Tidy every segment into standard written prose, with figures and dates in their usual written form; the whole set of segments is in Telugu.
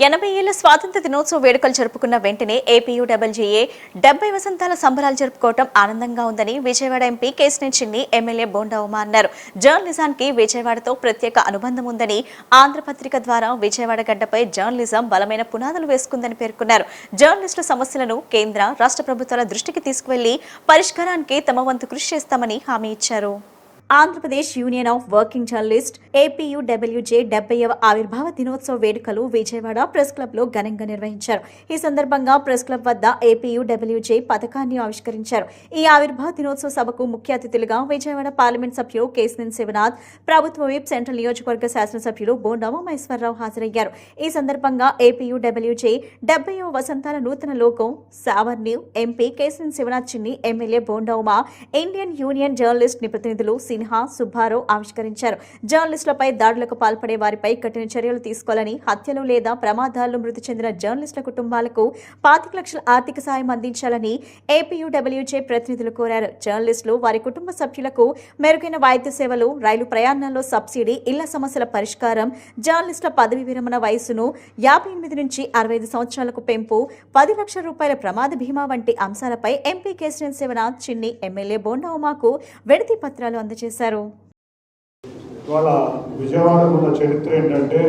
80 ఏళ్ల స్వాతంత్ర దినోత్సవ వేడుకలు జరుపుకున్న వెంటనే ఏపీయూడబ్ల్యూజేఏ 70 వసంతాల సంబరాలు జరుపుకోవడం ఆనందంగా ఉందని విజయవాడ ఎంపీ కేశినేని చిన్ని ఎమ్మెల్యే బోండా ఉమా అన్నారు. జర్నలిజానికి విజయవాడతో ప్రత్యేక అనుబంధం ఉందని ఆంధ్రపత్రిక ద్వారా విజయవాడ గడ్డపై జర్నలిజం బలమైన పునాదులు వేసుకుందని పేర్కొన్నారు. జర్నలిస్టుల సమస్యలను కేంద్ర, రాష్ట్ర ప్రభుత్వాల దృష్టికి తీసుకువెళ్లి పరిష్కారానికి తమ వంతు కృషి చేస్తామని హామీ ఇచ్చారు. Andhra Pradesh union of working journalist APUWJ 70వ ఆవిర్భావ దినోత్సవ వేడుకలు విజయవాడ ప్రెస్ క్లబ్ లో ఘనంగా నిర్వహించారు. ఈ సందర్భంగా ప్రెస్ క్లబ్ వద్ద ఏపీయూడబ్ల్యూజే పథకాన్ని ఆవిష్కరించారు. ఈ ఆవిర్భావ దినోత్సవ సభకు ముఖ్య అతిథులుగా విజయవాడ పార్లమెంట్ సభ్యులు కేశినేని శివనాథ్, ప్రభుత్వ విప్ సెంట్రల్ నియోజకవర్గ శాసనసభ్యులు బోండా ఉమేశ్వరరావు హాజరయ్యారు. ఈ సందర్భంగా ఏపీయూడబ్ల్యూజే 70వ వసంతాల నూతన లోగో సావర్ని ఎంపీ కేశినేని శివనాథ్ చిన్ని MLA bonda Uma, Indian union journalist ప్రతినిధులు సిన్హా, సుబ్బారావు ఆవిష్కరించారు. జర్నలిస్టులపై దాడులకు పాల్పడే వారిపై కఠిన చర్యలు తీసుకోవాలని, హత్యలు లేదా ప్రమాదాల్లో మృతి చెందిన జర్నలిస్టుల కుటుంబాలకు 25 లక్షల ఆర్థిక సాయం అందించాలని ఏపీయూడబ్ల్యూజే ప్రతినిధులు కోరారు. జర్నలిస్టులు, వారి కుటుంబ సభ్యులకు మెరుగైన వైద్య సేవలు, రైలు ప్రయాణాల్లో సబ్సిడీ, ఇళ్ల సమస్యల పరిష్కారం, జర్నలిస్టుల పదవి విరమణ వయస్సును 58 నుంచి 65 సంవత్సరాలకు పెంపు, 10 లక్షల రూపాయల ప్రమాద బీమా వంటి అంశాలపై ఎంపీ కేశినేని శివనాథ్ చిన్ని ఎమ్మెల్యే బోండా ఉమాకు వినతి పత్రాలు అందజేశారు. ఇవాళ విజయవాడకు ఉన్న చరిత్ర ఏంటంటే,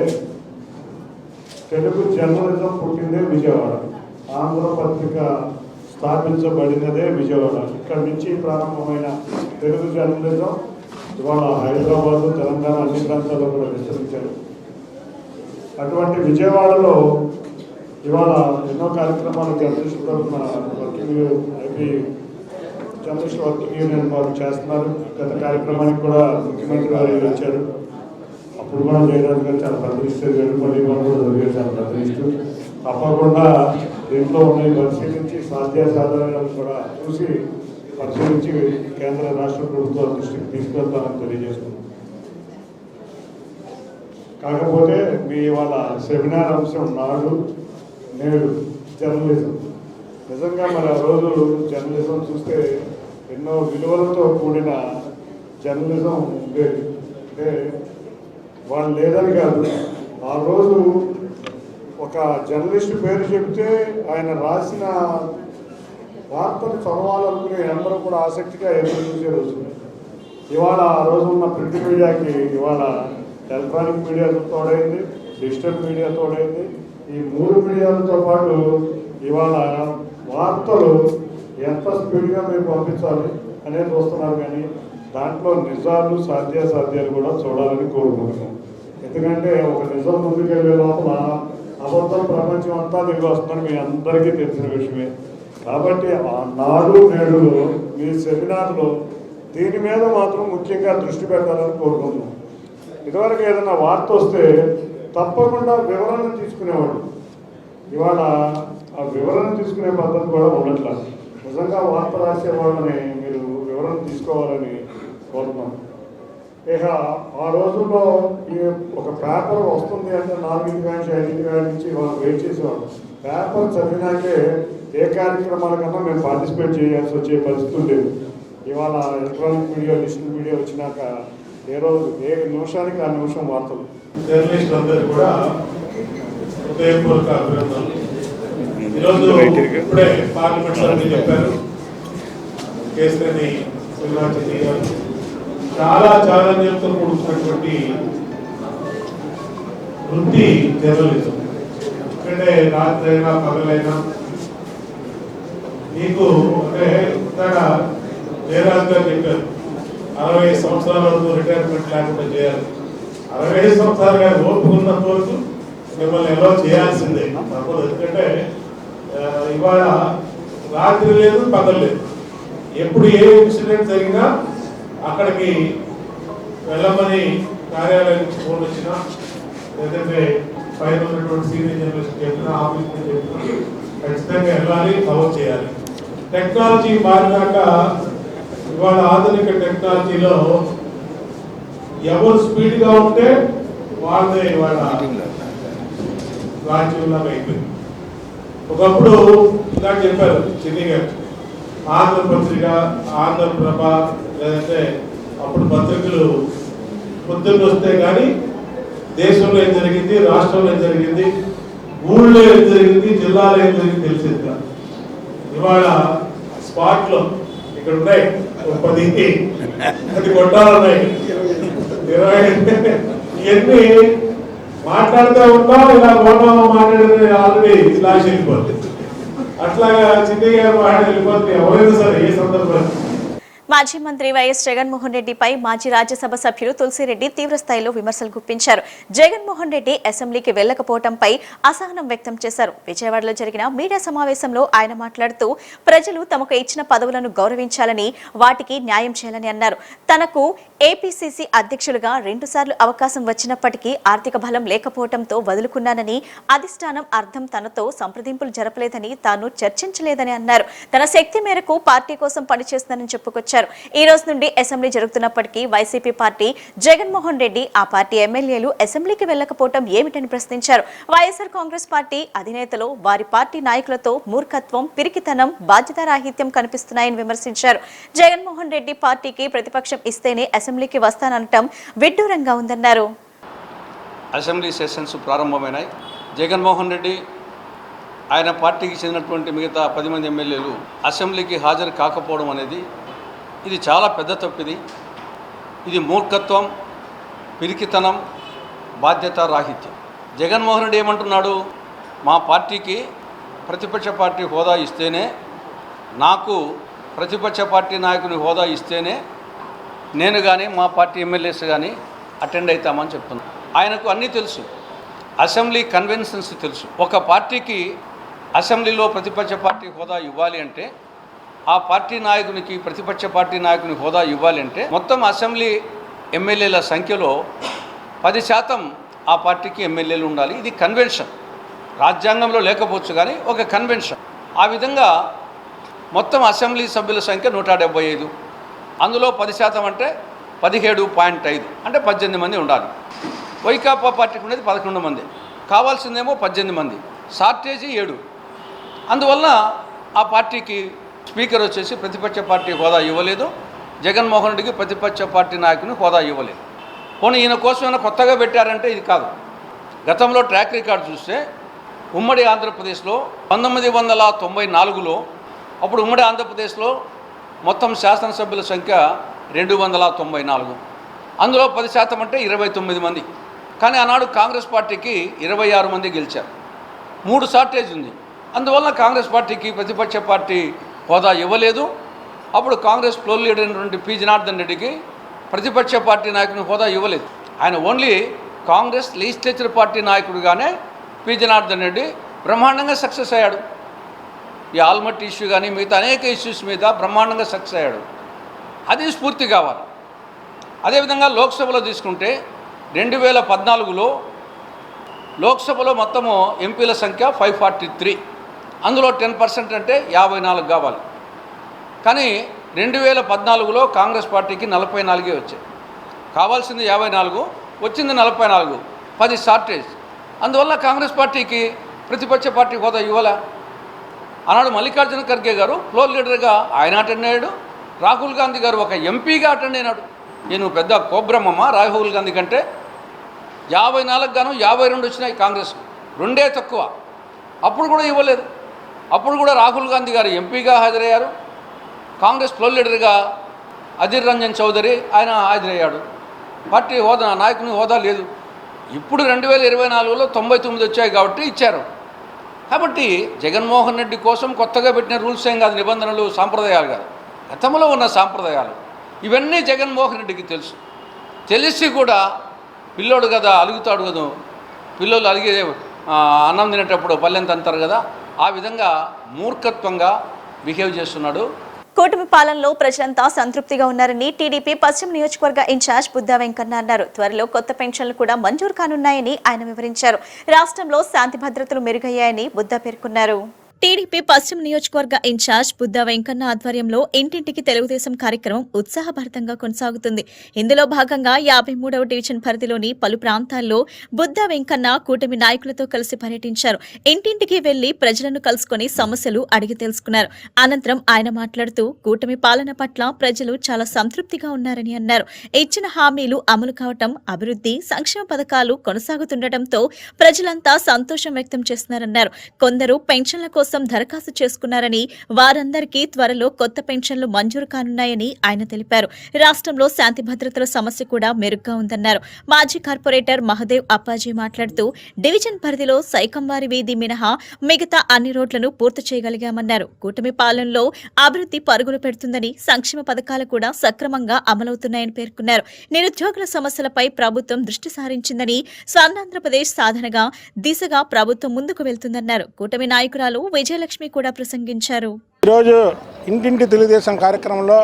తెలుగు జర్నలిజం పుట్టిందే విజయవాడ, ఆంధ్రపత్రిక స్థాపించబడినదే విజయవాడ. ఇక్కడ నుంచి ప్రారంభమైన తెలుగు జర్నలిజం ఇవాళ హైదరాబాద్, తెలంగాణ అన్ని ప్రాంతాల్లో కూడా విస్తరించారు. అటువంటి విజయవాడలో ఇవాళ ఎన్నో కార్యక్రమాలు జర్నలిస్టు తరఫున ఏపీ జర్నలిస్ట్ వర్కింగ్ యూనియన్ వారు చేస్తున్నారు. గత కార్యక్రమానికి కూడా ముఖ్యమంత్రి గారు వచ్చారు. అప్పుడు కూడా జయరాజు గారు చాలా ప్రదర్శిస్తారు, వెలుపల్లి కూడా జరిగారు, చాలా ప్రదర్శిస్తూ తప్పకుండా దీంట్లో ఉన్నాయి పరిశీలించి సాధ్యాసాధారణలు కూడా చూసి పరిశీలించి కేంద్ర రాష్ట్ర ప్రభుత్వాల దృష్టికి తీసుకెళ్తామని తెలియజేస్తున్నాం. కాకపోతే మీ వాళ్ళ సెమినార్ అంశం నాడు నేడు జర్నలిజం, నిజంగా మరి ఆ రోజు జర్నలిజం చూస్తే ఎన్నో విలువలతో కూడిన జర్నలిజం ఉండేది. అంటే వాళ్ళు లేదని కాదు, ఆ రోజు ఒక జర్నలిస్ట్ పేరు చెప్తే ఆయన రాసిన వార్తలు చదవాలనుకునే అందరూ కూడా ఆసక్తిగా ఎదురు చూసే రోజు. ఇవాళ ఆ రోజు ఉన్న ప్రింట్ మీడియాకి ఇవాళ ఎలక్ట్రానిక్ మీడియా తోడైంది, డిజిటల్ మీడియా తోడైంది. ఈ 3 మీడియాలతో పాటు ఇవాళ వార్తలు ఎంత స్పీడ్గా మీరు పంపించాలి అనేది చూస్తున్నారు, కానీ దాంట్లో నిజాలు సాధ్యాసాధ్యాలు కూడా చూడాలని కోరుకుంటున్నాం. ఎందుకంటే ఒక నిజం ముందుకెళ్ళే లోపల అబద్ధం ప్రపంచం అంతా తిరిగి వస్తుందని మీ అందరికీ తెలిసిన విషయమే. కాబట్టి ఆ నాడు నేడులో మీ సెమినార్లో దీని మీద మాత్రం ముఖ్యంగా దృష్టి పెట్టాలని కోరుకుంటున్నాం. ఇదివరకు ఏదైనా వార్త వస్తే తప్పకుండా వివరణ తీసుకునేవాడు, ఇవాళ ఆ వివరణ తీసుకునే పద్ధతి కూడా ఉండట్లేదు. నిజంగా వార్త రాసే వాళ్ళని మీరు వివరణ తీసుకోవాలని కోరుతున్నాం. ఇక ఆ రోజుల్లో ఈ ఒక పేపర్ వస్తుంది అంటే 4 నుంచి 5 నుంచి వాళ్ళు వెయిట్ చేసేవాళ్ళు. పేపర్ చదివినాకే ఏ కార్యక్రమాల కన్నా మేము పార్టిసిపేట్ చేయాల్సి వచ్చే పరిస్థితి ఉండేది. ఇవాళ ఎలక్ట్రానిక్ మీడియా, డిజిటల్ మీడియా వచ్చినాక ఏ రోజు ఏ నిమిషానికి ఆ నిమిషం వార్తలు. జర్నలిస్టులు అందరూ కూడా హృదయపూర్వక అభినందనలు. ఈరోజు ఇప్పుడే పార్లమెంట్ సభ్యులు చెప్పారు, కేశినేని శివనాథ్ చిన్ని గారు చాలా ఛాలెంజ్లతో కూడుకున్నటువంటి వృత్తి జర్నలిజం. ఎందుకంటే రాత్రి అయినా పగలైనా మీకు అంటే ఇక్కడ జయరాజ్ గారు చెప్పారు 65 సంవత్సరాల వరకు రిటైర్మెంట్ లేకుండా చేయాలి. 65 సంవత్సరాలు గారు ఓపుకున్నంత వరకు మిమ్మల్ని ఎలా చేయాల్సిందే తప్పదు. ఎందుకంటే ఇవాళ రాత్రి లేదు, పగలు లేదు, ఎప్పుడు ఏ ఇన్సిడెంట్ జరిగినా అక్కడికి వెళ్ళమని కార్యాలయం నుంచి ఫోన్ వచ్చినా, లేదంటే పైన ఉన్నటువంటి సీనియర్ జర్నలిస్ట్ చెప్పినా, ఆఫీస్ నుంచి చెప్పినా ఖచ్చితంగా వెళ్ళాలి, కవర్ చేయాలి. టెక్నాలజీ మారినాక ఇవాళ ఆధునిక టెక్నాలజీలో ఎవరు స్పీడ్గా ఉంటే వాళ్ళే ఇవాళ రాజ్యంలాగా అయిపోయింది. ఒకప్పుడు ఇలా చెప్పారు చిన్ని గారు, ఆంధ్రపత్రిక, ఆంధ్రప్రభ, లేదంటే అప్పుడు పత్రికలు పొద్దున్న వస్తే కానీ దేశంలో ఏం జరిగింది, రాష్ట్రంలో ఏం జరిగింది, ఊళ్ళో ఏం జరిగింది, జిల్లాలో ఏం జరిగింది తెలిసింది కాదు. ఇవాళ స్పాట్లో ఇక్కడ ఉన్నాయి 10 కొట్టాలు ఉన్నాయి, 20 ఇవన్నీ మాట్లాడుతూ ఉంటాం. ఇలా గోడలో మాట్లాడితే ఆల్రెడీ క్లాష్ వెళ్ళిపోతుంది. అట్లాగా చిన్ని గారు వెళ్ళిపోతే ఎవరైనా సరే ఏ సందర్భంలో. మాజీ మంత్రి వైఎస్ జగన్మోహన్ రెడ్డిపై మాజీ రాజ్యసభ సభ్యులు తులసిరెడ్డి తీవ్రస్థాయిలో విమర్శలు గుప్పించారు. జగన్మోహన్ రెడ్డి అసెంబ్లీకి వెళ్లకపోవడంపై అసహనం వ్యక్తం చేశారు. విజయవాడలో జరిగిన మీడియా సమావేశంలో ఆయన మాట్లాడుతూ ప్రజలు తమకు ఇచ్చిన పదవులను గౌరవించాలని, వాటికి న్యాయం చేయాలని అన్నారు. తనకు ఏపీసీసీ అధ్యక్షులుగా 2 సార్లు అవకాశం వచ్చినప్పటికీ ఆర్థిక బలం లేకపోవడంతో వదులుకున్నానని, అధిష్టానం అర్థం తనతో సంప్రదింపులు జరపలేదని, తాను చర్చించలేదని అన్నారు. తన శక్తి మేరకు పార్టీ కోసం పనిచేస్తానని చెప్పుకొచ్చారు. ఈ రోజు నుండి అసెంబ్లీ జరుగుతున్నప్పటికీ వైసీపీ పార్టీ, జగన్మోహన్ రెడ్డి ఆ పార్టీ ఎమ్మెల్యేలు అసెంబ్లీకి వెళ్లకపోవడం ఏమిటని ప్రశ్నించారు. వైఎస్ఆర్ కాంగ్రెస్ పార్టీ అధినేతలు, వారి పార్టీ నాయకులతో మూర్ఖత్వం, పిరికితనం, బాధ్యతారాహిత్యం కనిపిస్తున్నాయని విమర్శించారు. జగన్మోహన్ రెడ్డి పార్టీకి ప్రతిపక్షం ఇస్తేనే అసెంబ్లీకి వస్తాననటం విడ్డూరంగా ఉందన్నారు. అసెంబ్లీ సెషన్స్ ప్రారంభమైనాయి. జగన్మోహన్ రెడ్డి ఆయన పార్టీకి చెందినటువంటి మిగతా 10 మంది ఎమ్మెల్యేలు అసెంబ్లీకి హాజరు కాకపోవడం అనేది ఇది చాలా పెద్ద తప్పిది. ఇది మూర్ఖత్వం, పిరికితనం, బాధ్యతారాహిత్యం. జగన్మోహన్ రెడ్డి ఏమంటున్నాడు, మా పార్టీకి ప్రతిపక్ష పార్టీ హోదా ఇస్తేనే, నాకు ప్రతిపక్ష పార్టీ నాయకుని హోదా ఇస్తేనే నేను కానీ మా పార్టీ ఎమ్మెల్యేస్ కానీ అటెండ్ అవుతామని చెప్తున్నాను. ఆయనకు అన్నీ తెలుసు, అసెంబ్లీ కన్వెన్షన్స్ తెలుసు. ఒక పార్టీకి అసెంబ్లీలో ప్రతిపక్ష పార్టీ హోదా ఇవ్వాలి అంటే, ఆ పార్టీ నాయకునికి ప్రతిపక్ష పార్టీ నాయకుని హోదా ఇవ్వాలి అంటే మొత్తం అసెంబ్లీ ఎమ్మెల్యేల సంఖ్యలో 10% ఆ పార్టీకి ఎమ్మెల్యేలు ఉండాలి. ఇది కన్వెన్షన్, రాజ్యాంగంలో లేకపోవచ్చు కానీ ఒక కన్వెన్షన్. ఆ విధంగా మొత్తం అసెంబ్లీ సభ్యుల సంఖ్య 175, అందులో 10% అంటే 17.5 అంటే 18 మంది ఉండాలి. వైకాపా పార్టీకి ఉండేది 11 మంది, కావాల్సిందేమో 18 మంది, షార్టేజీ 7. అందువల్ల ఆ పార్టీకి స్పీకర్ వచ్చేసి ప్రతిపక్ష పార్టీ హోదా ఇవ్వలేదు, జగన్మోహన్ రెడ్డికి ప్రతిపక్ష పార్టీ నాయకుని హోదా ఇవ్వలేదు. పోనీ ఈయన కోసం ఏమైనా కొత్తగా పెట్టారంటే ఇది కాదు. గతంలో ట్రాక్ రికార్డు చూస్తే ఉమ్మడి ఆంధ్రప్రదేశ్లో 1994లో అప్పుడు ఉమ్మడి ఆంధ్రప్రదేశ్లో మొత్తం శాసనసభ్యుల సంఖ్య 294, అందులో 10% అంటే 29 మంది. కానీ ఆనాడు కాంగ్రెస్ పార్టీకి 26 మంది గెలిచారు, 3 షార్టేజ్ ఉంది. అందువల్ల కాంగ్రెస్ పార్టీకి ప్రతిపక్ష పార్టీ హోదా ఇవ్వలేదు. అప్పుడు కాంగ్రెస్ ఫ్లోర్ లీడర్ అయినటువంటి పి జనార్దన్ రెడ్డికి ప్రతిపక్ష పార్టీ నాయకుని హోదా ఇవ్వలేదు. ఆయన ఓన్లీ కాంగ్రెస్ లెజిస్లేచర్ పార్టీ నాయకుడిగానే పి జనార్దన్ రెడ్డి బ్రహ్మాండంగా సక్సెస్ అయ్యాడు. ఈ ఆల్మట్టి ఇష్యూ కానీ మిగతా అనేక ఇష్యూస్ మీద బ్రహ్మాండంగా సక్సెస్ అయ్యాడు. అది స్ఫూర్తి కావాలి. అదేవిధంగా లోక్సభలో తీసుకుంటే 2014లో లోక్సభలో మొత్తము ఎంపీల సంఖ్య 543, అందులో 10% అంటే 54 కావాలి. కానీ 2014లో కాంగ్రెస్ పార్టీకి 44 వచ్చాయి, కావాల్సింది 54, వచ్చింది 44, 10 షార్టేజ్. అందువల్ల కాంగ్రెస్ పార్టీకి ప్రతిపక్ష పార్టీ హోదా ఇవ్వాలా. ఆనాడు మల్లికార్జున ఖర్గే గారు ఫ్లోర్ లీడర్గా ఆయన అటెండ్ అయ్యాడు, రాహుల్ గాంధీ గారు ఒక ఎంపీగా అటెండ్ అయినాడు. నేను పెద్ద కోబ్రహ్మమ్మ రాహుల్ గాంధీ కంటే 54 గాను 52 వచ్చినాయి కాంగ్రెస్, 2 తక్కువ. అప్పుడు కూడా ఇవ్వలేదు. అప్పుడు కూడా రాహుల్ గాంధీ గారు ఎంపీగా హాజరయ్యారు, కాంగ్రెస్ ఫ్లోర్ లీడర్గా అధీర్ రంజన్ చౌదరి ఆయన హాజరయ్యాడు. పార్టీ హోదా నాయకుని హోదా లేదు. ఇప్పుడు 2024లో 99 వచ్చాయి కాబట్టి ఇచ్చారు. కాబట్టి జగన్మోహన్ రెడ్డి కోసం కొత్తగా పెట్టిన రూల్స్ ఏం కాదు, నిబంధనలు, సాంప్రదాయాలు కాదు, గతంలో ఉన్న సాంప్రదాయాలు. ఇవన్నీ జగన్మోహన్ రెడ్డికి తెలుసు. తెలిసి కూడా పిల్లోడు కదా, అలుగుతాడు కదా, పిల్లలు అలిగే అన్నం తినేటప్పుడు పల్లెంత అంటారు కదా, ఆ విధంగా మూర్ఖత్వంగా బిహేవ్ చేస్తున్నాడు. కూటమి పాలనలో ప్రజలంతా సంతృప్తిగా ఉన్నారని టీడీపీ పశ్చిమ నియోజకవర్గ ఇన్ఛార్జ్ బుద్దా వెంకన్న అన్నారు. త్వరలో కొత్త పెన్షన్లు కూడా మంజూరు కానున్నాయని ఆయన వివరించారు. రాష్ట్రంలో శాంతి భద్రతలు మెరుగయ్యాయని బుద్దా పేర్కొన్నారు. టీడీపీ పశ్చిమ నియోజకవర్గ ఇన్ఛార్జ్ బుద్ధ వెంకన్న ఆధ్వర్యంలో ఇంటింటికి తెలుగుదేశం కార్యక్రమం ఉత్సాహభరితంగా కొనసాగుతుంది. ఇందులో భాగంగా 53వ డివిజన్ పరిధిలోని పలు ప్రాంతాల్లో బుద్ధ వెంకన్న కూటమి నాయకులతో కలిసి పర్యటించారు. ఇంటింటికి వెళ్లి ప్రజలను కలుసుకుని సమస్యలు అడిగి తెలుసుకున్నారు. అనంతరం ఆయన మాట్లాడుతూ కూటమి పాలన పట్ల ప్రజలు చాలా సంతృప్తిగా ఉన్నారని అన్నారు. ఇచ్చిన హామీలు అమలు కావటం, అభివృద్ధి, సంక్షేమ పథకాలు కొనసాగుతుండటంతో ప్రజలంతా సంతోషం వ్యక్తం చేస్తున్నారన్నారు. కొందరు పెన్షన్ల కోసం దరఖాస్తు చేసుకున్నారని, వారందరికీ త్వరలో కొత్త పెన్షన్లు మంజూరు కానున్నాయని ఆయన తెలిపారు. రాష్ట్రంలో శాంతి భద్రతల సమస్య కూడా మెరుగ్గా ఉందన్నారు. మాజీ కార్పొరేటర్ మహదేవ్ అప్పాజీ మాట్లాడుతూ డివిజన్ పరిధిలో సైకంవారి వీధి మినహా మిగతా అన్ని రోడ్లను పూర్తి చేయగలిగామన్నారు. కూటమి పాలనలో అభివృద్ధి పరుగులు పెడుతుందని, సంక్షేమ పథకాలు కూడా సక్రమంగా అమలవుతున్నాయని పేర్కొన్నారు. నిరుద్యోగుల సమస్యలపై ప్రభుత్వం దృష్టి సారించిందని, స్వర్ణాంధ్రప్రదేశ్ సాధనగా దిశగా ప్రభుత్వం ముందుకు వెళ్తుందన్నారు. కూటమి నాయకురాలు విజయలక్ష్మి కూడా ప్రసంగించారు. ఈరోజు ఇంటింటి తెలుగుదేశం కార్యక్రమంలో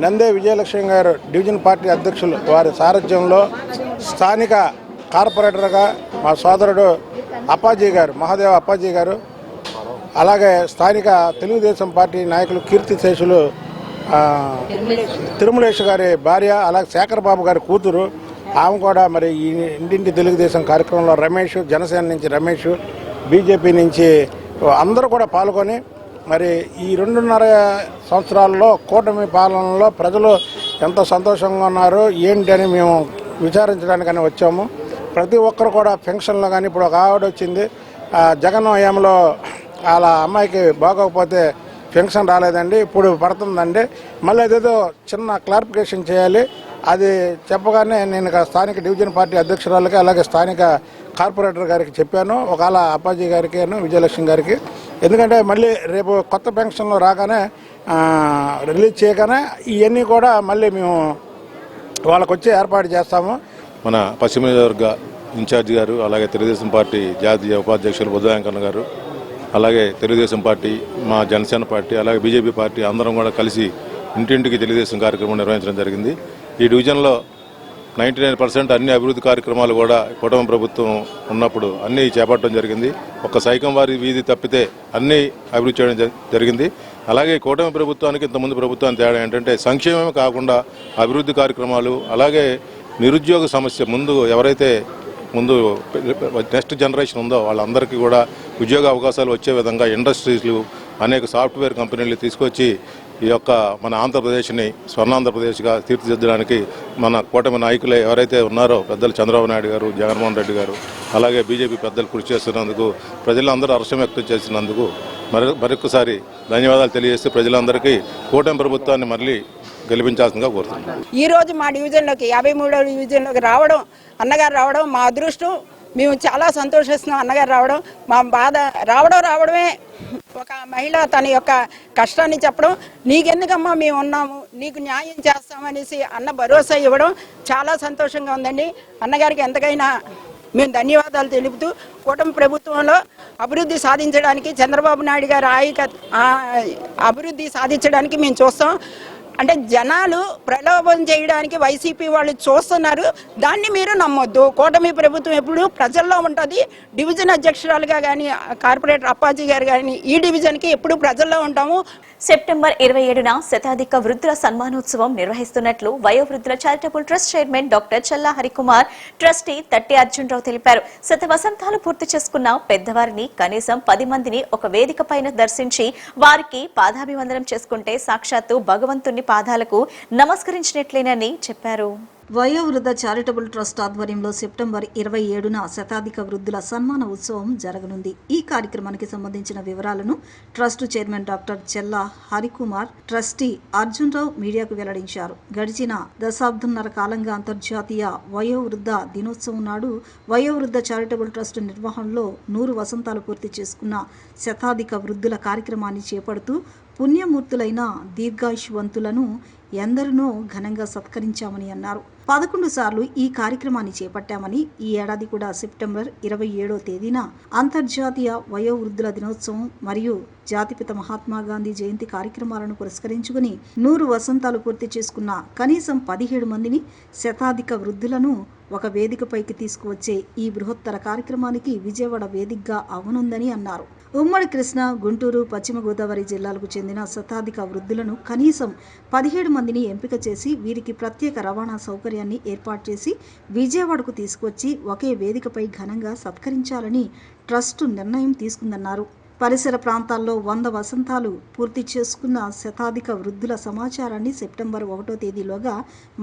నందే విజయలక్ష్మి గారు డివిజన్ పార్టీ అధ్యక్షులు వారి సారథ్యంలో స్థానిక కార్పొరేటర్గా మా సోదరుడు అప్పాజీ గారు, మహాదేవ్ అప్పాజీ గారు, అలాగే స్థానిక తెలుగుదేశం పార్టీ నాయకులు కీర్తిశేషులు తిరుమలేష్ గారి భార్య, అలాగే శేఖర్ బాబు గారి కూతురు, ఆమె కూడా మరి ఈ ఇంటింటి తెలుగుదేశం కార్యక్రమంలో రమేష్, జనసేన నుంచి రమేష్, బీజేపీ నుంచి అందరూ కూడా పాల్గొని మరి ఈ 2.5 సంవత్సరాల్లో కూటమి పాలనలో ప్రజలు ఎంత సంతోషంగా ఉన్నారు ఏంటి అని మేము విచారించడానికని వచ్చాము. ప్రతి ఒక్కరు కూడా పెన్షన్లో కానీ, ఇప్పుడు ఒక ఆవిడ వచ్చింది, జగన్ హయాంలో వాళ్ళ అమ్మాయికి బాగోకపోతే పెన్షన్ రాలేదండి, ఇప్పుడు పడుతుందండి, మళ్ళీ అదేదో చిన్న క్లారిఫికేషన్ చేయాలి. అది చెప్పగానే నేను స్థానిక డివిజన్ పార్టీ అధ్యక్షురాలకి, అలాగే స్థానిక కార్పొరేటర్ గారికి చెప్పాను, ఒకవేళ అప్పాజీ గారికి, విజయలక్ష్మి గారికి. ఎందుకంటే మళ్ళీ రేపు కొత్త పెన్షన్లు రాగానే రిలీజ్ చేయగానే ఇవన్నీ కూడా మళ్ళీ మేము వాళ్ళకు వచ్చి ఏర్పాటు చేస్తాము. మన పశ్చిమ నియోజకవర్గ ఇన్ఛార్జి గారు, అలాగే తెలుగుదేశం పార్టీ జాతీయ ఉపాధ్యక్షులు బుద్ధ వెంకన్న గారు, అలాగే తెలుగుదేశం పార్టీ, మా జనసేన పార్టీ, అలాగే బీజేపీ పార్టీ అందరం కూడా కలిసి ఇంటింటికి తెలుగుదేశం కార్యక్రమం నిర్వహించడం జరిగింది. ఈ డివిజన్లో 99% అన్ని అభివృద్ధి కార్యక్రమాలు కూడా కూటమి ప్రభుత్వం ఉన్నప్పుడు అన్నీ చేపట్టడం జరిగింది. ఒక్క సైకంవారి వీధి తప్పితే అన్నీ అభివృద్ధి చేయడం జరిగింది. అలాగే కూటమి ప్రభుత్వానికి ఇంతకుముందు ప్రభుత్వానికి తేడా ఏంటంటే సంక్షేమమే కాకుండా అభివృద్ధి కార్యక్రమాలు, అలాగే నిరుద్యోగ సమస్య ఎవరైతే ముందు నెక్స్ట్ జనరేషన్ ఉందో వాళ్ళందరికీ కూడా ఉద్యోగ అవకాశాలు వచ్చే విధంగా ఇండస్ట్రీస్లు, అనేక సాఫ్ట్వేర్ కంపెనీలు తీసుకొచ్చి ఈ యొక్క మన ఆంధ్రప్రదేశ్ని స్వర్ణాంధ్రప్రదేశ్గా తీర్చిదిద్దడానికి మన కూటమి నాయకులే ఎవరైతే ఉన్నారో పెద్దలు చంద్రబాబు నాయుడు గారు, జగన్మోహన్ రెడ్డి గారు, అలాగే బీజేపీ పెద్దలు కృషి చేస్తున్నందుకు, ప్రజలందరూ హర్షం వ్యక్తం చేసినందుకు మరొకసారి ధన్యవాదాలు తెలియజేస్తూ ప్రజలందరికీ కూటమి ప్రభుత్వాన్ని మళ్ళీ గెలిపించాల్సిందిగా కోరుతున్నాను. ఈరోజు మా డివిజన్లోకి 53వ డివిజన్లోకి అన్నగారు రావడం మా అదృష్టం. మేము చాలా సంతోషిస్తున్నాం. అన్నగారు రావడం మా బాధ. రావడమే ఒక మహిళ తన యొక్క కష్టాన్ని చెప్పడం, నీకెందుకమ్మా మేము ఉన్నాము, నీకు న్యాయం చేస్తామనేసి అన్న భరోసా ఇవ్వడం చాలా సంతోషంగా ఉందండి. అన్నగారికి ఎంతకైనా మేము ధన్యవాదాలు తెలుపుతూ కూటమి ప్రభుత్వంలో అభివృద్ధి సాధించడానికి, చంద్రబాబు నాయుడు గారు అభివృద్ధి సాధించడానికి మేము చూస్తాం. అంటే జనాలు ప్రలోభం చేయడానికి వైసీపీ వాళ్ళు చూస్తున్నారు, దాన్ని మీరు నమ్మొద్దు. కూటమి ప్రభుత్వం ఎప్పుడు ప్రజల్లో ఉంటుంది. డివిజన్ అధ్యక్షురాలుగా కానీ, కార్పొరేటర్ అప్పాజీ గారు కానీ ఈ డివిజన్కి ఎప్పుడు ప్రజల్లో ఉంటాము. సెప్టెంబర్ 27న శతాధిక వృద్ధుల సన్మానోత్సవం నిర్వహిస్తున్నట్లు వయోవృద్ధుల చారిటబుల్ ట్రస్ట్ చైర్మన్ డాక్టర్ చల్లా హరికుమార్, ట్రస్టీ తట్టి అర్జునరావు తెలిపారు. వసంతాలు పూర్తి చేసుకున్న పెద్దవారిని కనీసం 10 మందిని ఒక వేదిక పైన దర్శించి వారికి పాదాభివందనం చేసుకుంటే సాక్షాత్తు భగవంతుని పాదాలకు నమస్కరించినట్లేనని చెప్పారు. వయోవృద్ధ చారిటబుల్ ట్రస్ట్ ఆధ్వర్యంలో సెప్టెంబర్ 27న శతాధిక వృద్ధుల సన్మాన ఉత్సవం జరగనుంది. ఈ కార్యక్రమానికి సంబంధించిన వివరాలను ట్రస్ట్ చైర్మన్ డాక్టర్ చెల్లా హరికుమార్, ట్రస్టీ అర్జునరావు మీడియాకు వెల్లడించారు. గడిచిన దశాబ్దంన్నర కాలంగా అంతర్జాతీయ వయోవృద్ధ దినోత్సవం నాడు వయోవృద్ధ చారిటబుల్ ట్రస్ట్ నిర్వహణలో 100 వసంతాలు పూర్తి చేసుకున్న శతాధిక వృద్ధుల కార్యక్రమాన్ని చేపడుతూ పుణ్యమూర్తులైన దీర్ఘాయుష్వంతులను ఎందరినో ఘనంగా సత్కరించామని అన్నారు. 11 సార్లు ఈ కార్యక్రమాన్ని చేపట్టామని, ఈ ఏడాది కూడా సెప్టెంబర్ 27వ తేదీన అంతర్జాతీయ వయోవృద్ధుల దినోత్సవం మరియు జాతిపిత మహాత్మా గాంధీ జయంతి కార్యక్రమాలను పురస్కరించుకుని 100 వసంతాలు పూర్తి చేసుకున్న కనీసం 17 మందిని శతాధిక వృద్ధులను ఒక వేదికపైకి తీసుకువచ్చే ఈ బృహత్తర కార్యక్రమానికి విజయవాడ వేదికగా అవనుందని అన్నారు. ఉమ్మడి కృష్ణా, గుంటూరు, పశ్చిమ గోదావరి జిల్లాలకు చెందిన శతాధిక వృద్ధులను కనీసం 17 మందిని ఎంపిక చేసి వీరికి ప్రత్యేక రవాణా సౌకర్యాన్ని ఏర్పాటు చేసి విజయవాడకు తీసుకువచ్చి ఒకే వేదికపై ఘనంగా సత్కరించాలని ట్రస్టు నిర్ణయం తీసుకుందన్నారు. పరిసర ప్రాంతాల్లో 100 వసంతాలు పూర్తి చేసుకున్న శతాధిక వృద్ధుల సమాచారాన్ని సెప్టెంబర్ 1వ తేదీలోగా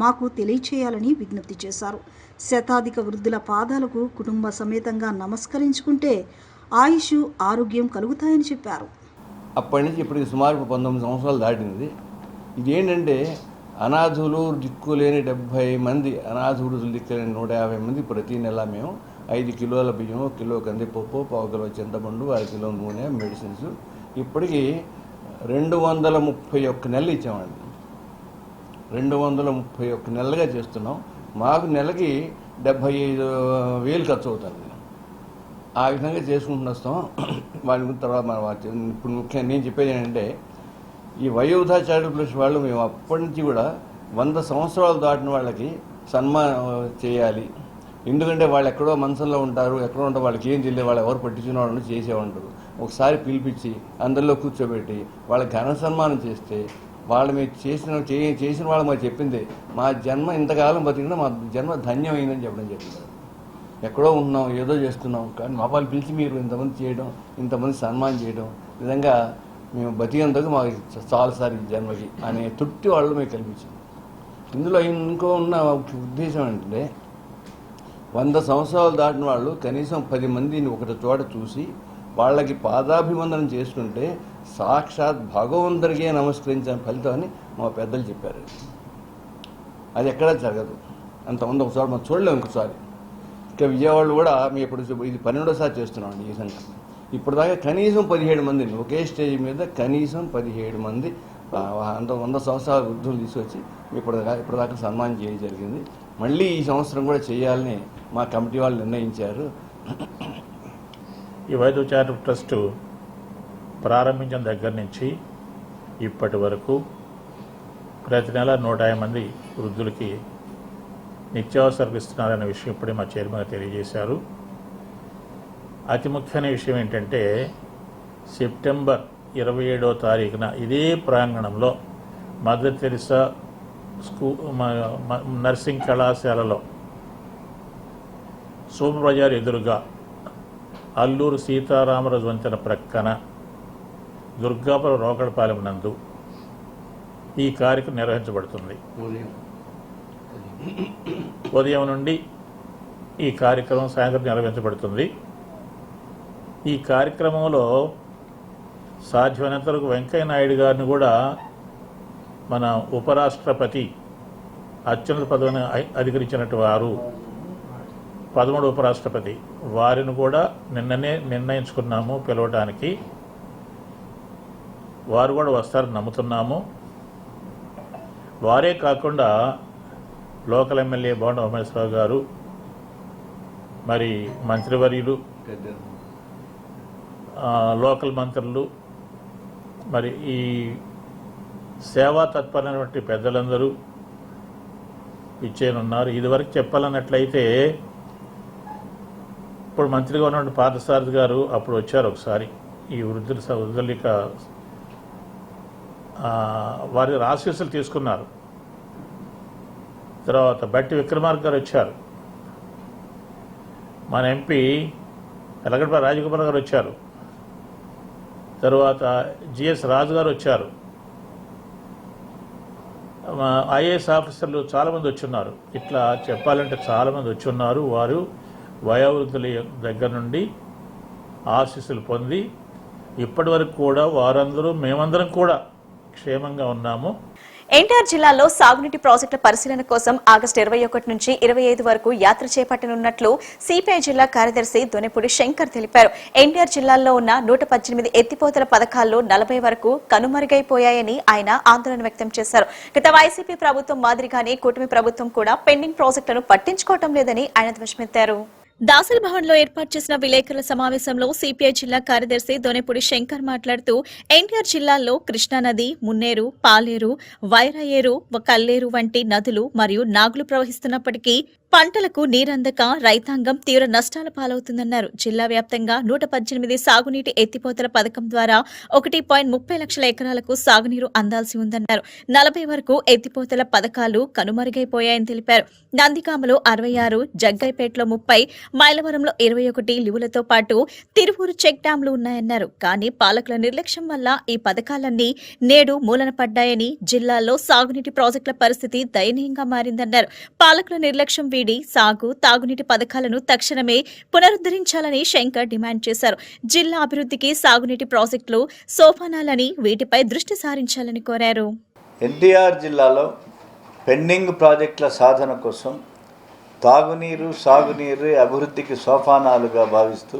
మాకు తెలియచేయాలని విజ్ఞప్తి చేశారు. శతాధిక వృద్ధుల పాదాలకు కుటుంబ సమేతంగా నమస్కరించుకుంటే ఆయుష్, ఆరోగ్యం కలుగుతాయని చెప్పారు. అప్పటి నుంచి ఇప్పటికి సుమారు 19 సంవత్సరాలు దాటింది. ఇదేంటంటే అనాథులు దిక్కులేని 70 మంది, అనాథ వృద్ధులు దిక్కులేని 150 మంది ప్రతి నెల మేము 5 కిలోల బియ్యం, కిలో కందిపప్పు, 1 కిలో చింతపండు, 1 కిలో నూనె, మెడిసిన్స్ ఇప్పటికి 231 నెలలు ఇచ్చామండి. 231 నెలలుగా చేస్తున్నాం. మాకు నెలకి 75,000 ఖర్చు అవుతుంది. ఆ విధంగా చేసుకుంటూ వస్తాం. వాటి గురించి తర్వాత ఇప్పుడు ముఖ్యంగా నేను చెప్పేది ఏంటంటే, ఈ వయోధ చారిటబుల్ ట్రస్ట్ వాళ్ళు మేము అప్పటి నుంచి కూడా 100 సంవత్సరాలు దాటిన వాళ్ళకి సన్మానం చేయాలి. ఎందుకంటే వాళ్ళు ఎక్కడో మనసులో ఉంటారు, ఎక్కడో ఉంటారు, వాళ్ళకి ఏం తెలియదు, వాళ్ళు ఎవరు పట్టించుకున్న వాళ్ళు చేసేవాళ్ళు. ఒకసారి పిలిపించి అందరిలో కూర్చోబెట్టి వాళ్ళకి ఘన సన్మానం చేస్తే వాళ్ళు మేము చేసిన వాళ్ళు మాకు చెప్పింది, మా జన్మ ఇంతకాలం బతికినా మా జన్మ ధన్యమైందని చెప్పడం చెప్పింది. ఎక్కడో ఉన్నాం, ఏదో చేస్తున్నాం, కానీ మా వాళ్ళు పిలిచి మీరు ఇంతమంది చేయడం, ఇంతమంది సన్మానం చేయడం, నిజంగా మేము బతికేందుకు మాకు చాలు సార్ ఈ జన్మకి అనే తృప్తి వాళ్ళు మేము కల్పించాం. ఇందులో ఇంకో ఉన్న ఉద్దేశం ఏంటంటే, 100 సంవత్సరాలు దాటిన వాళ్ళు కనీసం 10 మందిని ఒకటి చోట చూసి వాళ్ళకి పాదాభివందనం చేసుకుంటే సాక్షాత్ భగవంతుడికే నమస్కరించిన ఫలితం అని మా పెద్దలు చెప్పారు. అది ఎక్కడా జరగదు. అంతమంది ఒకసారి మనం చూడలేము. ఇంకోసారి ఇక విజయవాడలో కూడా మేము ఇప్పుడు ఇది 12వసారి చేస్తున్నామండి ఈ సంఘటన. ఇప్పుడు దాకా కనీసం 17 మందిని ఒకే స్టేజ్ మీద కనీసం 17 మంది 100 సంవత్సరాల వృద్ధులు తీసుకొచ్చి ఇప్పటిదాకా సన్మానం చేయడం జరిగింది. మళ్ళీ ఈ సంవత్సరం కూడా చేయాలని మా కమిటీ వాళ్ళు నిర్ణయించారు. ఈ వయోధ చారిటబుల్ ట్రస్ట్ ప్రారంభించిన దగ్గర నుంచి ఇప్పటి వరకు ప్రతి నెల 150 మంది వృద్ధులకి నిత్యావసరాలు ఇస్తున్నారనే విషయం ఇప్పుడే మా చైర్మన్ తెలియజేశారు. అతి ముఖ్యమైన విషయం ఏంటంటే, సెప్టెంబర్ 27వ తారీఖున ఇదే ప్రాంగణంలో మదర్ తెరిసా నర్సింగ్ కళాశాలలో సోమబజార్ ఎదురుగా అల్లూరు సీతారామరాజు వంతెన ప్రక్కన దుర్గాపురం రోకడపాలెం నందు ఈ కార్యక్రమం నిర్వహించబడుతుంది. ఉదయం నుండి ఈ కార్యక్రమం సాయంత్రం నిర్వహించబడుతుంది. ఈ కార్యక్రమంలో సాధ్యమైనంత వరకు వెంకయ్య నాయుడు గారిని కూడా, మన ఉపరాష్ట్రపతి అత్యున్నత పదవిని అధికరించినట్టు వారు 13వ ఉపరాష్ట్రపతి వారిని కూడా నిన్ననే నిర్ణయించుకున్నాము పిలవడానికి. వారు కూడా వస్తారని నమ్ముతున్నాము. వారే కాకుండా లోకల్ ఎమ్మెల్యే బోండా ఉమేశ్వరరావు గారు, మరి మంత్రివర్యులు, లోకల్ మంత్రులు, మరి ఈ సేవా తత్పరమైనటువంటి పెద్దలందరూ ఇచ్చేనున్నారు. ఇదివరకు చెప్పాలన్నట్లయితే, ఇప్పుడు మంత్రిగా ఉన్నటువంటి పార్థసారథి గారు అప్పుడు వచ్చారు ఒకసారి. ఈ వృద్ధులిక వారి ఆశీస్సులు తీసుకున్నారు. తర్వాత బట్టి విక్రమార్క గారు వచ్చారు. మన ఎంపీ ఎలగడపల్లి రాజగోపాల్ గారు వచ్చారు. తర్వాత జిఎస్ రాజు గారు వచ్చారు. ఐఏఎస్ ఆఫీసర్లు చాలామంది వచ్చున్నారు. ఇట్లా చెప్పాలంటే చాలామంది వచ్చున్నారు. వారు వయోవృద్ధుల దగ్గర నుండి ఆశీస్సులు పొంది ఇప్పటి వరకు కూడా వారందరూ మేమందరం కూడా క్షేమంగా ఉన్నాము. ఎన్టీఆర్ జిల్లాలో సాగునీటి ప్రాజెక్టుల పరిశీలన కోసం ఆగస్టు 21 నుంచి 25 వరకు యాత్ర చేపట్టనున్నట్లు సిపిఐ జిల్లా కార్యదర్శి దొనెపూడి శంకర్ తెలిపారు. ఎన్టీఆర్ జిల్లాలో ఉన్న 118 ఎత్తిపోతల పథకాల్లో 40 వరకు కనుమరుగైపోయాయని ఆయన ఆందోళన వ్యక్తం చేశారు. గత వైసీపీ ప్రభుత్వం మాదిరిగానే కూటమి ప్రభుత్వం కూడా పెండింగ్ ప్రాజెక్టులను పట్టించుకోవటం లేదని ఆయన ధ్వజమెత్తారు. దాసరి భవన్లో ఏర్పాటు చేసిన విలేకరుల సమావేశంలో సిపిఐ జిల్లా కార్యదర్శి దొనెపూడి శంకర్ మాట్లాడుతూ ఎన్టీఆర్ జిల్లాలో కృష్ణానది, మున్నేరు, పాలేరు, వైరాయేరు, కల్లేరు వంటి నదులు మరియు నాగులు ప్రవహిస్తున్నప్పటికీ పంటలకు నీరందక రైతాంగం తీవ్ర నష్టాల పాలవుతుందన్నారు. జిల్లా వ్యాప్తంగా 118 సాగునీటి ఎత్తిపోతల పథకం ద్వారా 1.30 లక్షల ఎకరాలకు సాగునీరు అందాల్సి ఉందన్నారు. 40 వరకు ఎత్తిపోతల పథకాలు కనుమరుగైపోయాయని తెలిపారు. నందిగామలో 66, జగ్గైపేటలో 30, మైలవరంలో 21 లివులతో పాటు తిరువూరు చెక్ డ్యాంలు ఉన్నాయన్నారు. కానీ పాలకుల నిర్లక్ష్యం వల్ల ఈ పథకాలన్నీ నేడు మూలన పడ్డాయని, జిల్లాలో సాగునీటి ప్రాజెక్టుల పరిస్థితి దయనీయంగా మారిందన్నారు. పాలకుల నిర్లక్ష్యం వీడి సాగు, తాగునీటి పథకాలను తక్షణమే పునరుద్ధరించాలని శంకర్ డిమాండ్ చేశారు. జిల్లా అభివృద్ధికి సాగునీటి ప్రాజెక్టులు సోపానాలని, వీటిపై దృష్టి సారించాలని కోరారు. ఎన్టీఆర్ జిల్లాలో పెండింగ్ ప్రాజెక్టుల సాధన కోసం తాగునీరు, సాగునీరు అభివృద్ధికి సోపానాలుగా భావిస్తూ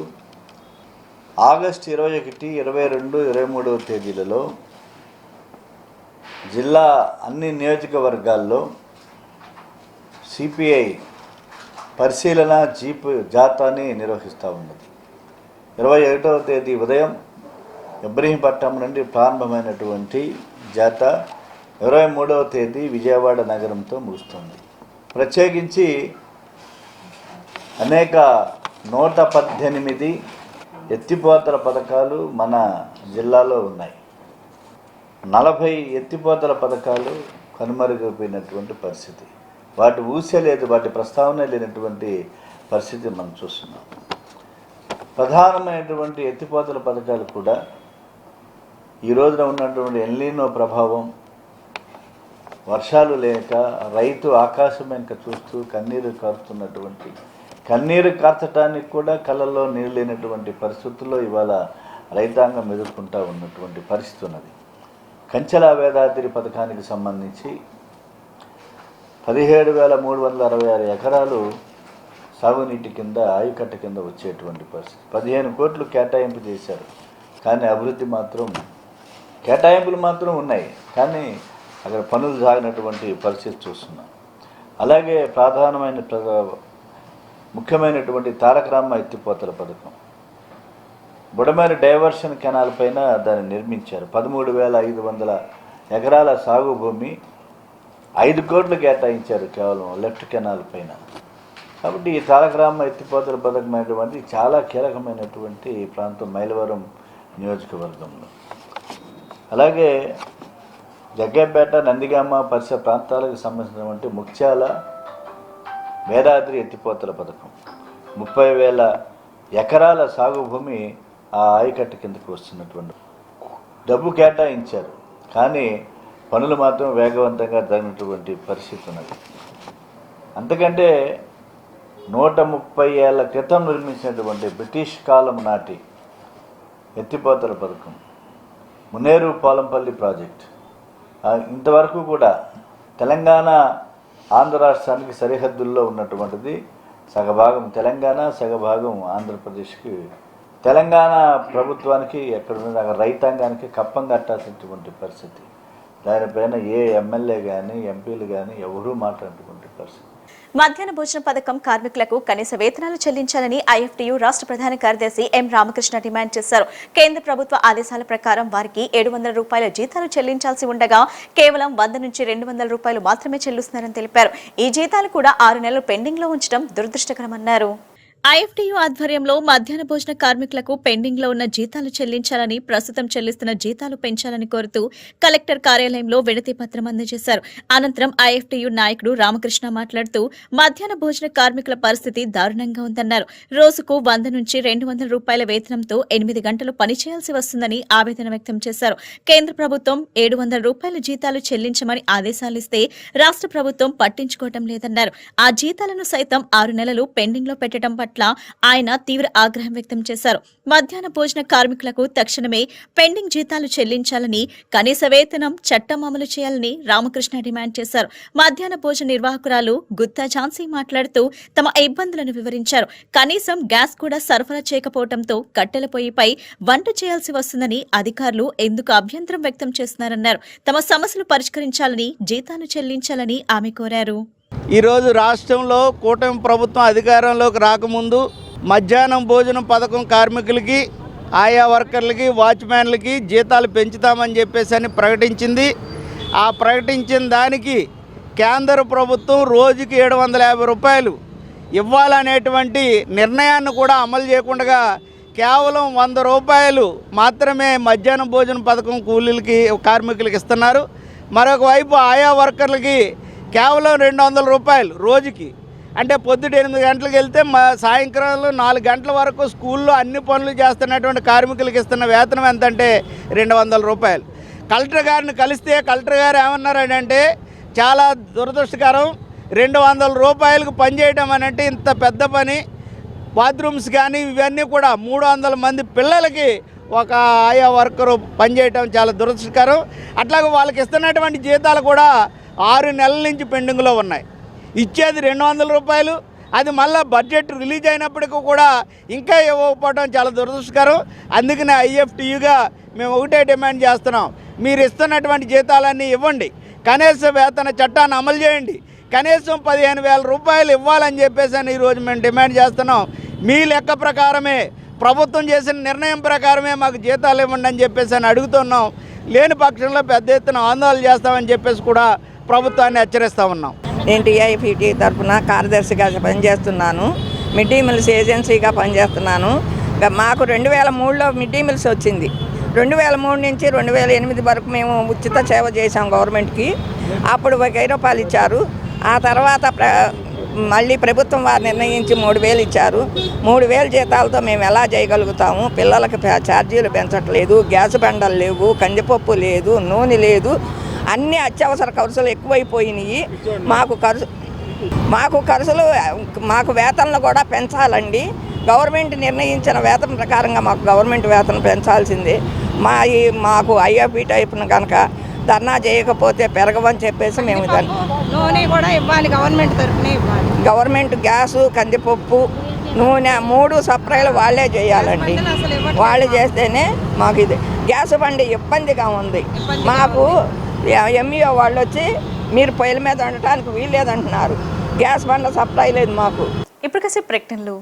ఆగస్టు 21, 22, 23వ తేదీలలో జిల్లా అన్ని నియోజకవర్గాల్లో సిపిఐ పరిశీలన జీప్ జాతాని నిర్వహిస్తూ ఉన్నది. 21వ తేదీ ఉదయం ఇబ్రహీంపట్నం నుండి ప్రారంభమైనటువంటి జాతా 23వ తేదీ విజయవాడ నగరంతో ముగుస్తుంది. ప్రత్యేకించి అనేక 118 ఎత్తిపోతల పథకాలు మన జిల్లాలో ఉన్నాయి. 40 ఎత్తిపోతల పథకాలు కనుమరుగైపోయినటువంటి పరిస్థితి. వాటి ఊసే లేదు, వాటి ప్రస్తావన లేనటువంటి పరిస్థితి మనం చూస్తున్నాం. ప్రధానమైనటువంటి ఎత్తిపోతల పథకాలు కూడా ఈ రోజున ఉన్నటువంటి ఎల్నినో ప్రభావం, వర్షాలు లేక రైతు ఆకాశం వెనుక చూస్తూ కన్నీరు కార్చడానికి కూడా కళ్ళల్లో నీళ్ళు లేనటువంటి పరిస్థితుల్లో ఇవాళ రైతాంగం ఎదుర్కొంటూ ఉన్నటువంటి పరిస్థితి ఉన్నది. కంచెల వేదాద్రి పథకానికి సంబంధించి 17,366 ఎకరాలు సాగునీటి కింద, ఆయకట్ట కింద వచ్చేటువంటి పరిస్థితి. 15 కోట్లు కేటాయింపు చేశారు, కానీ అభివృద్ధి మాత్రం, కేటాయింపులు మాత్రం ఉన్నాయి, కానీ అక్కడ పనులు సాగినటువంటి పరిస్థితి చూస్తున్నాం. అలాగే ముఖ్యమైనటువంటి తారకరామ ఎత్తిపోతల పథకం, బుడమేరు డైవర్షన్ కెనాల్ పైన దాన్ని నిర్మించారు. 13,500 ఎకరాల సాగు భూమి 5 కోట్లు కేటాయించారు కేవలం లెఫ్ట్ కెనాల్ పైన. కాబట్టి ఈ తారకరామ ఎత్తిపోతల పథకం అనేటువంటి చాలా కీలకమైనటువంటి ప్రాంతం మైలవరం నియోజకవర్గంలో. అలాగే జగ్గైపేట, నందిగామ పరిసర ప్రాంతాలకు సంబంధించినటువంటి ముఖ్యాల వేదాద్రి ఎత్తిపోతల పథకం 30,000 ఎకరాల సాగు భూమి ఆ ఆయకట్టు కిందకి వస్తున్నటువంటి డబ్బు కేటాయించారు, కానీ పనులు మాత్రం వేగవంతంగా జరిగినటువంటి పరిస్థితి ఉన్నది. అంతకంటే 130 ఏళ్ల క్రితం నిర్మించినటువంటి బ్రిటిష్ కాలం నాటి ఎత్తిపోతల పథకం, మున్నేరు పోలంపల్లి ప్రాజెక్ట్ ఇంతవరకు కూడా తెలంగాణ ఆంధ్ర రాష్ట్రానికి సరిహద్దుల్లో ఉన్నటువంటిది. సగభాగం తెలంగాణ, సగభాగం ఆంధ్రప్రదేశ్కి, తెలంగాణ ప్రభుత్వానికి ఎక్కడున్న రైతాంగానికి కప్పం కట్టాల్సినటువంటి పరిస్థితి. దానిపైన ఏ ఎమ్మెల్యే కానీ, ఎంపీలు కానీ ఎవరూ మాట్లాడినటువంటి పరిస్థితి. మధ్యాహ్న భోజన పథకం కార్మికులకు కనీస వేతనాలు చెల్లించాలని ఐఎఫ్టీయూ రాష్ట్ర ప్రధాన కార్యదర్శి ఎం రామకృష్ణ డిమాండ్ చేశారు. కేంద్ర ప్రభుత్వ ఆదేశాల ప్రకారం వారికి 700 రూపాయల జీతాలు చెల్లించాల్సి ఉండగా కేవలం 100 నుంచి 200 రూపాయలు మాత్రమే చెల్లిస్తున్నారని తెలిపారు. ఈ జీతాలు కూడా 6 నెలలు పెండింగ్ లో ఉంచడం దురదృష్టకరమన్నారు. ఐఎఫ్టీయూ ఆధ్వర్యంలో మధ్యాహ్న భోజన కార్మికులకు పెండింగ్ లో ఉన్న జీతాలు చెల్లించాలని, ప్రస్తుతం చెల్లిస్తున్న జీతాలు పెంచాలని కోరుతూ కలెక్టర్ కార్యాలయంలో వినతి పత్రం అందజేశారు. అనంతరం ఐఎఫ్టీయూ నాయకుడు రామకృష్ణ మాట్లాడుతూ మధ్యాహ్న భోజన కార్మికుల పరిస్థితి దారుణంగా ఉందన్నారు. రోజుకు 100 నుంచి 200 రూపాయల వేతనంతో 8 గంటలు పనిచేయాల్సి వస్తుందని ఆవేదన వ్యక్తం చేశారు. కేంద్ర ప్రభుత్వం 700 రూపాయల జీతాలు చెల్లించమని ఆదేశాలిస్తే రాష్ట్ర ప్రభుత్వం పట్టించుకోవటం లేదన్నారు. ఆ జీతాలను సైతం 6 నెలలు పెండింగ్ లో పెట్టడం పట్ల ఆయన తీవ్ర ఆగ్రహం వ్యక్తం చేశారు. మధ్యాహ్న భోజన కార్మికులకు తక్షణమే పెండింగ్ జీతాలు చెల్లించాలని, కనీస వేతనం చట్టం అమలు చేయాలని రామకృష్ణ డిమాండ్ చేశారు. మధ్యాహ్న భోజన నిర్వాహకురాలు గుత్తా ఝాన్సీ మాట్లాడుతూ తమ ఇబ్బందులను వివరించారు. కనీసం గ్యాస్ కూడా సరఫరా చేయకపోవడంతో కట్టెల పొయ్యిపై వంట చేయాల్సి వస్తుందని అధికారులు ఎందుకు అభ్యంతరం వ్యక్తం చేస్తున్నారన్నారు. తమ సమస్యలు పరిష్కరించాలని, జీతాలు చెల్లించాలని ఆమె కోరారు. ఈరోజు రాష్ట్రంలో కూటమి ప్రభుత్వం అధికారంలోకి రాకముందు మధ్యాహ్నం భోజనం పథకం కార్మికులకి, ఆయా వర్కర్లకి, వాచ్మ్యాన్లకి జీతాలు పెంచుతామని చెప్పేసి ప్రకటించింది. ఆ ప్రకటించిన దానికి కేంద్ర ప్రభుత్వం రోజుకి 750 రూపాయలు ఇవ్వాలనేటువంటి నిర్ణయాన్ని కూడా అమలు చేయకుండా కేవలం 100 రూపాయలు మాత్రమే మధ్యాహ్నం భోజన పథకం కూలీలకి, కార్మికులకి ఇస్తున్నారు. మరొక వైపు ఆయా వర్కర్లకి కేవలం 200 రూపాయలు రోజుకి. అంటే పొద్దుట 8 గంటలకు వెళ్తే సాయంకాలం 4 గంటల వరకు స్కూల్లో అన్ని పనులు చేస్తున్నటువంటి కార్మికులకి ఇస్తున్న వేతనం ఎంతంటే 200 రూపాయలు. కలెక్టర్ గారిని కలిస్తే కలెక్టర్ గారు ఏమన్నారంటే చాలా దురదృష్టకరం, 200 రూపాయలకు పనిచేయడం అనంటే ఇంత పెద్ద పని. బాత్రూమ్స్ కానీ ఇవన్నీ కూడా 300 మంది పిల్లలకి ఒక ఆయా వర్కరు పనిచేయటం చాలా దురదృష్టకరం. అట్లాగే వాళ్ళకి ఇస్తున్నటువంటి జీతాలు కూడా 6 నెలల నుంచి పెండింగ్లో ఉన్నాయి. ఇచ్చేది 200 రూపాయలు, అది మళ్ళీ బడ్జెట్ రిలీజ్ అయినప్పటికీ కూడా ఇంకా ఇవ్వకపోవడం చాలా దురదృష్టకరం. అందుకనే ఐఎఫ్టీయుగా మేము ఒకటే డిమాండ్ చేస్తున్నాం, మీరు ఇస్తున్నటువంటి జీతాలన్నీ ఇవ్వండి, కనీస వేతన చట్టాన్ని అమలు చేయండి, కనీసం 15,000 రూపాయలు ఇవ్వాలని చెప్పేసి ఈరోజు మేము డిమాండ్ చేస్తున్నాం. మీ లెక్క ప్రకారమే, ప్రభుత్వం చేసిన నిర్ణయం ప్రకారమే మాకు జీతాలు ఇవ్వండి అని చెప్పేసి అడుగుతున్నాం. లేని పక్షంలో పెద్ద ఎత్తున ఆందోళన చేస్తామని చెప్పేసి కూడా ప్రభుత్వాన్ని హెచ్చరిస్తూ ఉన్నాం. నేను టీఐపీటీ తరఫున కార్యదర్శిగా పనిచేస్తున్నాను. మిడ్ డే మీల్స్ ఏజెన్సీగా పనిచేస్తున్నాను. మాకు 2003లో మిడ్ డే మీల్స్ వచ్చింది. 2003 నుంచి 2008 వరకు మేము ఉచిత సేవ చేసాం గవర్నమెంట్కి. అప్పుడు 1000 రూపాయలు ఇచ్చారు. ఆ తర్వాత మళ్ళీ ప్రభుత్వం వారు నిర్ణయించి 3000 ఇచ్చారు. 3000 జీతాలతో మేము ఎలా చేయగలుగుతాము? పిల్లలకి ఛార్జీలు పెంచట్లేదు, గ్యాస్ బండలు లేవు, కందిపప్పు లేదు, నూనె లేదు, అన్ని అత్యవసర ఖర్చులు ఎక్కువైపోయినాయి. మాకు వేతనలు కూడా పెంచాలండి. గవర్నమెంట్ నిర్ణయించిన వేతన ప్రకారంగా మాకు గవర్నమెంట్ వేతనం పెంచాల్సిందే. మాకు ఐఎఫ్ఈ టైప్ను కనుక ధర్నా చేయకపోతే పెరగవని చెప్పేసి మేము నూనె కూడా ఇవ్వాలి, గవర్నమెంట్ తరఫునే ఇవ్వాలి. గవర్నమెంట్ గ్యాసు, కందిపప్పు, నూనె 3 సప్లైలు వాళ్ళే చేయాలండి. వాళ్ళు చేస్తేనే మాకు ఇది. గ్యాస్ బండి ఇబ్బందిగా ఉంది మాకు. ఎంఈఓ వాళ్ళు వచ్చి మీరు పొయ్యిల మీద వండటానికి వీల్లేదంటున్నారు. గ్యాస్ బండ సప్లై లేదు మాకు. ఇప్పుడు కాసేపు ప్రకటనలు.